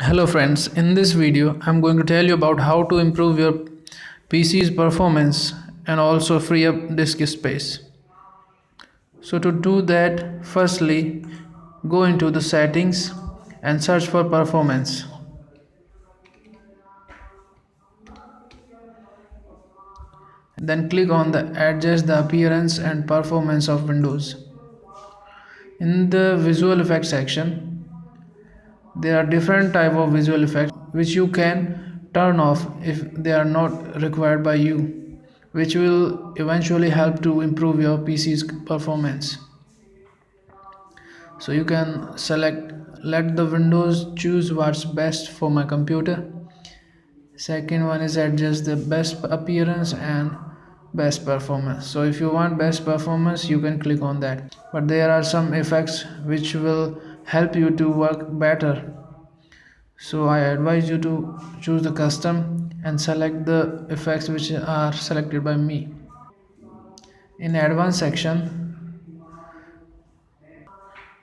Hello friends, in this video I'm going to tell you about how to improve your PC's performance and also free up disk space. So to do that, firstly go into the settings and search for performance. Then click on the adjust the appearance and performance of Windows. In the visual effects section, there are different type of visual effects which you can turn off if they are not required by you, which will eventually help to improve your PC's performance. So you can select let the windows choose what's best for my computer. Second one is adjust the best appearance and best performance. So if you want best performance, you can click on that, but there are some effects which will help you to work better. So I advise you to choose the custom and select the effects which are selected by me. In advanced section,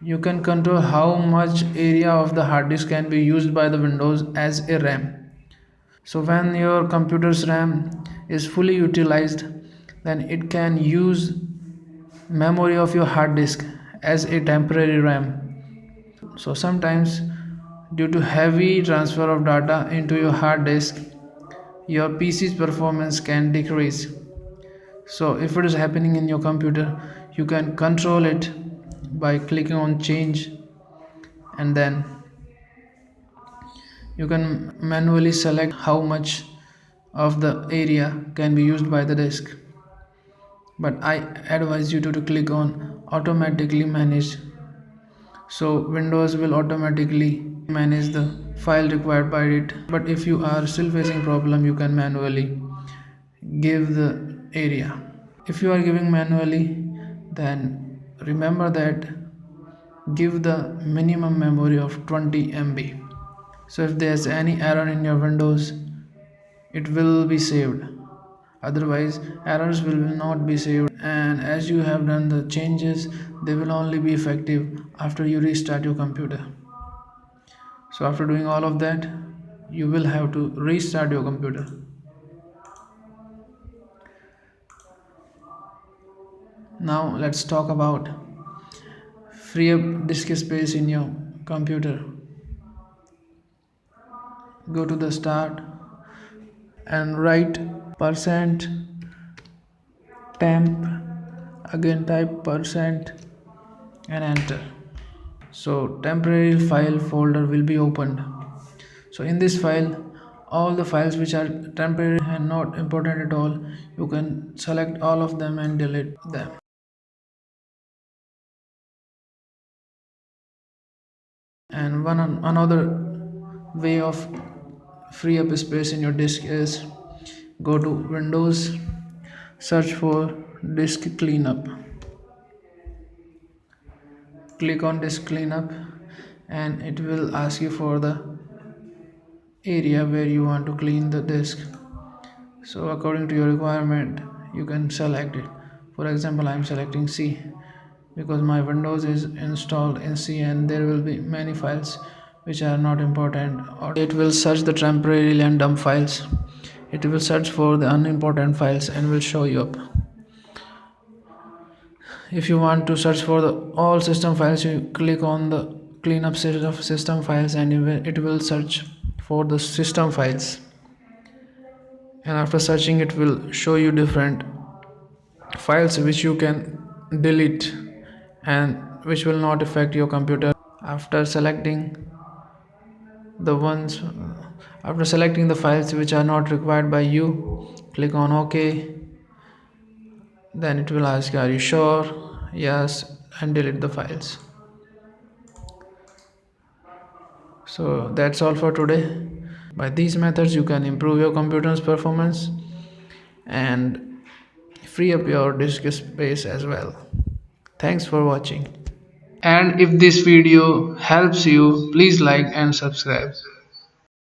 you can control how much area of the hard disk can be used by the Windows as a RAM. So when your computer's RAM is fully utilized, then it can use memory of your hard disk as a temporary RAM. So sometimes due to heavy transfer of data into your hard disk, your PC's performance can decrease. So if it is happening in your computer, you can control it by clicking on change, and then you can manually select how much of the area can be used by the disk. But I advise you to click on automatically manage, so Windows will automatically manage the file required by it. But if you are still facing problem, you can manually give the area. If you are giving manually, then remember that give the minimum memory of 20 MB. So if there's any error in your Windows, it will be saved. Otherwise errors will not be saved, and as you have done the changes, they will only be effective after you restart your computer. So after doing all of that, you will have to restart your computer. Now let's talk about free up disk space in your computer. Go to the start and write percent temp, again type percent and enter. So temporary file folder will be opened. So in this file, all the files which are temporary and not important at all, you can select all of them and delete them. And another way of free up space in your disk is go to Windows, search for disk cleanup, click on disk cleanup, and it will ask you for the area where you want to clean the disk. So according to your requirement, you can select it. For example, I am selecting C because my Windows is installed in C and there will be many files which are not important, or it will search the temporary and dump files. It will search for the unimportant files and will show you up. If you want to search for the all system files, you click on the cleanup set of system files and it will search for the system files, and after searching it will show you different files which you can delete and which will not affect your computer. After selecting the ones after selecting the files which are not required by you, click on OK. Then it will ask, are you sure? Yes, and delete the files. So that's all for today. By these methods you can improve your computer's performance and free up your disk space as well. Thanks for watching. And if this video helps you, please like and subscribe.